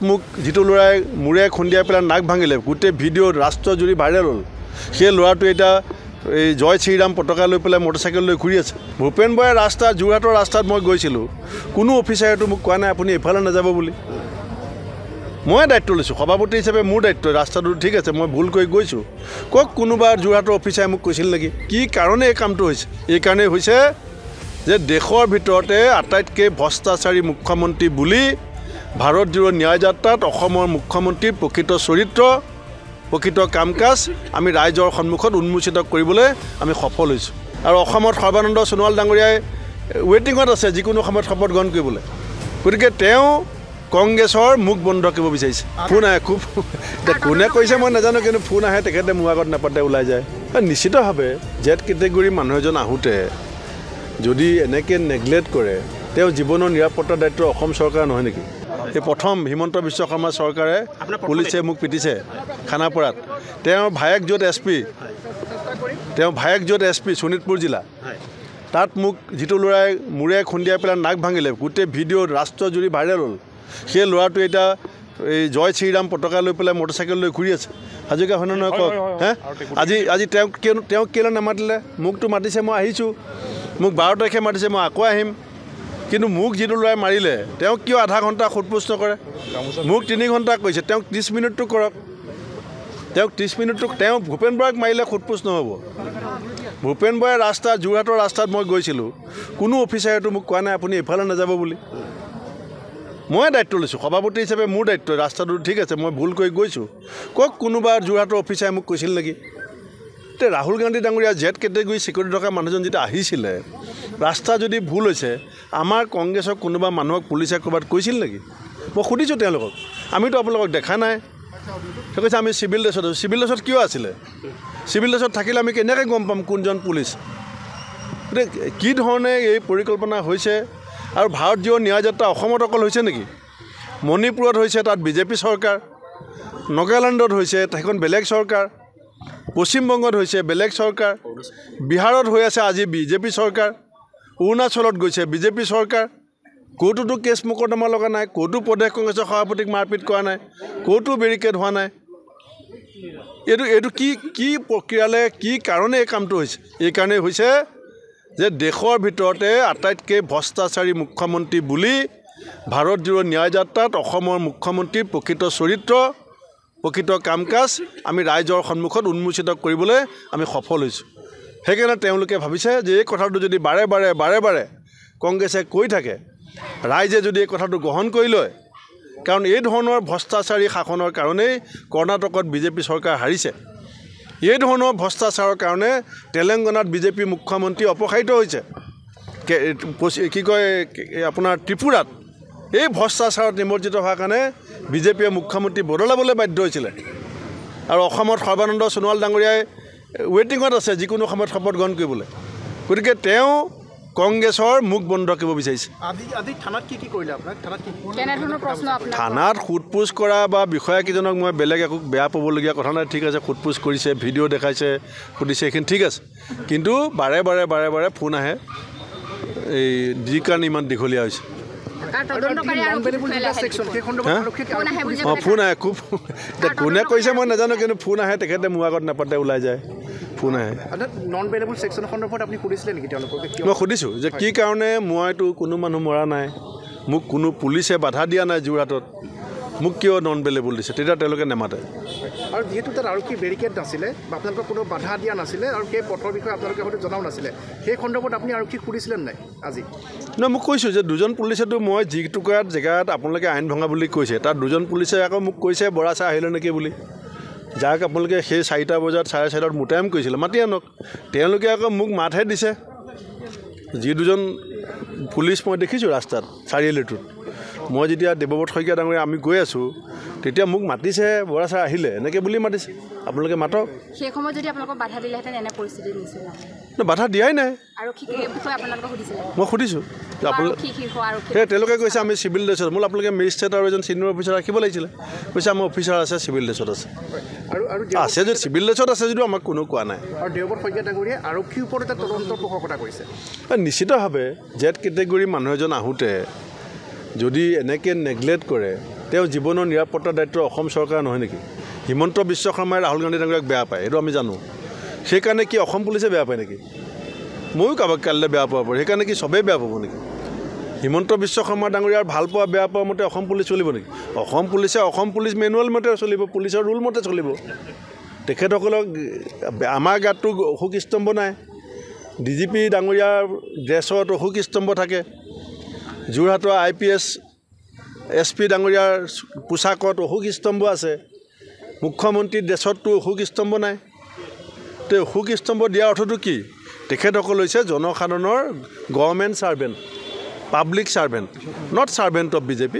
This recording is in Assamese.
মোক যিটো ল'ৰাই মূৰে খুন্দিয়াই পেলাই নাক ভাঙিলে গোটেই ভিডিঅ' ৰাষ্ট্ৰজুৰি ভাইৰেল হ'ল। সেই ল'ৰাটো এতিয়া এই জয় শ্ৰীৰাম পতাকা লৈ পেলাই মটৰচাইকেল লৈ ঘূৰি আছে। ভূপেন বৰাই ৰাস্তা যোৰহাটৰ ৰাস্তাত মই গৈছিলোঁ, কোনো অফিচাৰেতো মোক কোৱা নাই আপুনি এইফালে নাযাব বুলি। মই দায়িত্ব লৈছোঁ, সভাপতি হিচাপে মোৰ দায়িত্ব। ৰাস্তাটো ঠিক আছে, মই ভুল কৰি গৈছোঁ। কওক কোনোবা যোৰহাটৰ অফিচাৰে মোক কৈছিল নেকি কি কাৰণে এই কামটো হৈছে? এই কাৰণেই হৈছে যে দেশৰ ভিতৰতে আটাইতকৈ ভ্ৰষ্টাচাৰী মুখ্যমন্ত্ৰী বুলি ভাৰত জোড়ো ন্যায় যাত্ৰাত অসমৰ মুখ্যমন্ত্ৰীৰ প্ৰকৃত চৰিত্ৰ প্ৰকৃত কাম কাজ আমি ৰাইজৰ সন্মুখত উন্মোচিত কৰিবলৈ আমি সফল হৈছোঁ। আৰু অসমত সৰ্বানন্দ সোণোৱাল ডাঙৰীয়াই ৱেটিঙত আছে যিকোনো সময়ত শপত গ্ৰহণ কৰিবলৈ। গতিকে তেওঁ কংগ্ৰেছৰ মুখ বন্ধ কৰিব বিচাৰিছে। ফোন আহে খুব, এতিয়া কোনে কৈছে মই নাজানো, কিন্তু ফোন আহে, তেখেতে মোৰ আগত নাপাতে ওলাই যায়। নিশ্চিতভাৱে জেড কেটেগৰী মানুহ এজন আহোঁতে যদি এনেকৈ নেগলেক্ট কৰে, তেওঁ জীৱনৰ নিৰাপত্তাৰ দায়িত্ব অসম চৰকাৰ নহয় নেকি? এই প্ৰথম হিমন্ত বিশ্ব শৰ্মা চৰকাৰে পুলিচে মোক পিটিছে খানাপাৰাত। তেওঁৰ ভায়েক য'ত এছ পি শোণিতপুৰ জিলা, তাত মোক যিটো ল'ৰাই মূৰে খুন্দিয়াই পেলাই নাক ভাঙিলে গোটেই ভিডিঅ' ৰাষ্ট্ৰজুৰি ভাইৰেল হ'ল। সেই ল'ৰাটো এতিয়া এই জয় শ্ৰীৰাম পতাকা লৈ পেলাই মটৰচাইকেল লৈ ঘূৰি আছে। হাজৰিকা হয়নে নহয় কওক? আজি তেওঁক কেলৈ নামাতিলে? মোকতো মাতিছে, মই আহিছোঁ। মোক 12 তাৰিখে মাতিছে, মই আকৌ আহিম। কিন্তু মোক যিটো ল'ৰাই মাৰিলে তেওঁক কিয় আধা ঘণ্টা সোধপোছ নকৰে? মোক 3 ঘণ্টা কৈছে, তেওঁক 30 মিনিটটো কৰক। তেওঁক 30 মিনিটটো, তেওঁ ভূপেন বৰাক মাৰিলে সোধপোছ নহ'ব। ভূপেন বৰাই যোৰহাটৰ ৰাস্তাত মই গৈছিলোঁ, কোনো অফিচাৰেতো মোক কোৱা নাই আপুনি এইফালে নাযাব বুলি। মই দায়িত্ব লৈছোঁ, সভাপতি হিচাপে মোৰ দায়িত্ব। ৰাস্তাটো ঠিক আছে, মই ভুল কৰি গৈছোঁ। কওক কোনোবা যোৰহাটৰ অফিচাৰে মোক কৈছিল নেকি? এতিয়া ৰাহুল গান্ধী ডাঙৰীয়া জেড কেটেগৰী চিকিউৰিটি থকা মানুহজন যেতিয়া আহিছিলে, ৰাস্তা যদি ভুল হৈছে, আমাৰ কংগ্ৰেছৰ কোনোবা মানুহক পুলিচে ক'ৰবাত কৈছিল নেকি? মই সুধিছোঁ তেওঁলোকক, আমিতো আপোনালোকক দেখা নাই। তেওঁ কৈছে আমি চিভিল ড্ৰেছত আছোঁ। চিভিল ড্ৰেছত কিয় আছিলে? চিভিল ড্ৰেছত থাকিলে আমি কেনেকৈ গম পাম কোনজন পুলিচ? গতিকে কি ধৰণে এই পৰিকল্পনা হৈছে? আৰু ভাৰত জোড়ো ন্যায় যাত্ৰা অসমত অকল হৈছে নেকি? মণিপুৰত হৈছে, তাত বিজেপি চৰকাৰ। নাগালেণ্ডত হৈছে, সেইখন বেলেগ চৰকাৰ। পশ্চিমবংগত হৈছে বেলেগ চৰকাৰ। বিহাৰত হৈ আছে আজি বিজেপি চৰকাৰ। অৰুণাচলত গৈছে বিজেপি চৰকাৰ। ক'তোতো কেছ মোকৰ্দমা লগা নাই, ক'তো প্ৰদেশ কংগ্ৰেছৰ সভাপতিক মাৰপিট কৰা নাই, ক'তো বেৰিকেড হোৱা নাই। এইটো কি প্ৰক্ৰিয়ালে, কি কাৰণে এই কামটো হৈছে? এই কাৰণেই হৈছে যে দেশৰ ভিতৰতে আটাইতকৈ ভ্ৰষ্টাচাৰী মুখ্যমন্ত্ৰী বুলি ভাৰত জোড়ো ন্যায় যাত্ৰাত অসমৰ মুখ্যমন্ত্ৰীৰ প্ৰকৃত চৰিত্ৰ প্ৰকৃত কাম কাজ আমি ৰাইজৰ সন্মুখত উন্মোচিত কৰিবলৈ আমি সফল হৈছোঁ। সেইকাৰণে তেওঁলোকে ভাবিছে যে এই কথাটো যদি বাৰে বাৰে কংগ্ৰেছে কৈ থাকে, ৰাইজে যদি এই কথাটো গ্ৰহণ কৰি লয়, কাৰণ এই ধৰণৰ ভ্ৰষ্টাচাৰী শাসনৰ কাৰণেই কৰ্ণাটকত বিজেপি চৰকাৰ হাৰিছে। এই ধৰণৰ ভ্ৰষ্টাচাৰৰ কাৰণে তেলেংগানাত বিজেপি মুখ্যমন্ত্ৰী অপসাৰিত হৈছে। কি কয় আপোনাৰ ত্ৰিপুৰাত এই ভ্ৰষ্টাচাৰত নিমজ্জিত হোৱাৰ কাৰণে বিজেপিয়ে মুখ্যমন্ত্ৰী বদলাবলৈ বাধ্য হৈছিলে। আৰু অসমত সৰ্বানন্দ সোণোৱাল ডাঙৰীয়াই ৱেটিঙত আছে যিকোনো সময়ত শপত গ্ৰহণ কৰিবলৈ। গতিকে তেওঁ কংগ্ৰেছৰ মুখ বন্ধ কৰিব বিচাৰিছে। থানাত সোধপোছ কৰা বা বিষয়াকেইজনক মই বেলেগ একো বেয়া পাবলগীয়া কথা নাই। ঠিক আছে, সোধপোছ কৰিছে, ভিডিঅ' দেখাইছে, সুধিছে, এইখিনি ঠিক আছে। কিন্তু বাৰে বাৰে ফোন আহে, এই যি কাৰণে ইমান দীঘলীয়া হৈছে। ফোন আহে খুব, এতিয়া কোনে কৈছে মই নাজানো, কিন্তু ফোন আহে, তেখেতে মোৰ আগত নাপাতে ওলাই যায়। ফোন আহে। মই সুধিছোঁ যে কি কাৰণে? মইতো কোনো মানুহ মৰা নাই, মোক কোনো পুলিচে বাধা দিয়া নাই যোৰহাটত, মোক কিয় নন বেলেবল দিছে? তেতিয়া তেওঁলোকে নেমাতে। আৰু যিহেতু তাত আৰক্ষী বেৰিকেড নাছিলে বা আপোনালোকৰ কোনো বাধা দিয়া নাছিলে আৰু সেই পথৰ বিষয়ে আপোনালোকে হয়তো জনাও নাছিলে, সেই সন্দৰ্ভত আপুনি আৰক্ষীক সুধিছিলে নাই আজি? নহয়, মোক কৈছোঁ যে 2জন পুলিচেতো মই যিটুকুৰা জেগাত আপোনালোকে আইন ভঙা বুলি কৈছে, তাত 2জন পুলিচে আকৌ মোক কৈছে বৰা ছাৰ আহিলে নেকি বুলি। যাক আপোনালোকে সেই 4টা বজাত 4:30 মোতায়েন কৰিছিলে, মাতি আনক। তেওঁলোকে আকৌ মোক মাতহে দিছে। যি 2জন পুলিচ মই দেখিছোঁ ৰাস্তাত চাৰিআলিটোত, মই যেতিয়া দেৱব্ৰত শইকীয়া ডাঙৰীয়া আমি গৈ আছোঁ, তেতিয়া মোক মাতিছে, বৰা ছাৰ আহিলে এনেকৈ বুলি মাতিছে। আপোনালোকে মাতক। সেই সময়ত যদি আপোনালোকক বাধা দিলেহেঁতেন এনে পৰিস্থিতি নিছিল? বাধা দিয়াই নাই। মই সুধিছোঁ, তেওঁলোকে কৈছে আমি চিভিল ড্ৰেছত। মোৰ আপোনালোকে মেজিষ্ট্ৰেট আৰু এজন ছিনিয়ৰ অফিচাৰ ৰাখিব লাগিছিলে। কৈছে আমাৰ অফিচাৰ আছে, চিভিল ড্ৰেছত আছে। আছে যদি চিভিল ড্ৰেছত আছে যদিও আমাক কোনো কোৱা নাই। আৰু দেৱব্ৰত শইকীয়া ডাঙৰীয়াই আৰক্ষীৰ ওপৰত এটা তদন্তৰ পোষকতা কৰিছে। নিশ্চিতভাৱে জেড কেটেগৰী মানুহ এজন আহোঁতে যদি এনেকৈ নেগলেক্ট কৰে, তেওঁ জীৱনৰ নিৰাপত্তাৰ দায়িত্ব অসম চৰকাৰ নহয় নেকি? হিমন্ত বিশ্ব শৰ্মাই ৰাহুল গান্ধী ডাঙৰীয়াক বেয়া পায়, এইটো আমি জানো। সেইকাৰণে কি অসম পুলিচে বেয়া পায় নেকি? ময়ো কাৰোবাক কালিলৈ বেয়া পাব পাৰোঁ, সেইকাৰণে কি চবেই বেয়া পাব নেকি? হিমন্ত বিশ্ব শৰ্মা ডাঙৰীয়াৰ ভাল পোৱা বেয়া পোৱা মতে অসম পুলিচ চলিব নেকি? অসম পুলিচ মেনুৱেল মতে চলিব, পুলিচৰ ৰুল মতে চলিব। তেখেতসকলক আমাৰ গাতটো অশোক স্তম্ভ নাই। DGP ডাঙৰীয়াৰ ড্ৰেছত অশোক স্তম্ভ থাকে। যোৰহাটৰ IPS SP ডাঙৰীয়াৰ পোছাকত অশোক স্তম্ভ আছে। মুখ্যমন্ত্ৰীৰ ড্ৰেছততো অশোক স্তম্ভ নাই। তো অশোক স্তম্ভ দিয়াৰ অৰ্থটো কি? তেখেতসকল হৈছে জনসাধাৰণৰ government servant, public servant, not servant of BJP।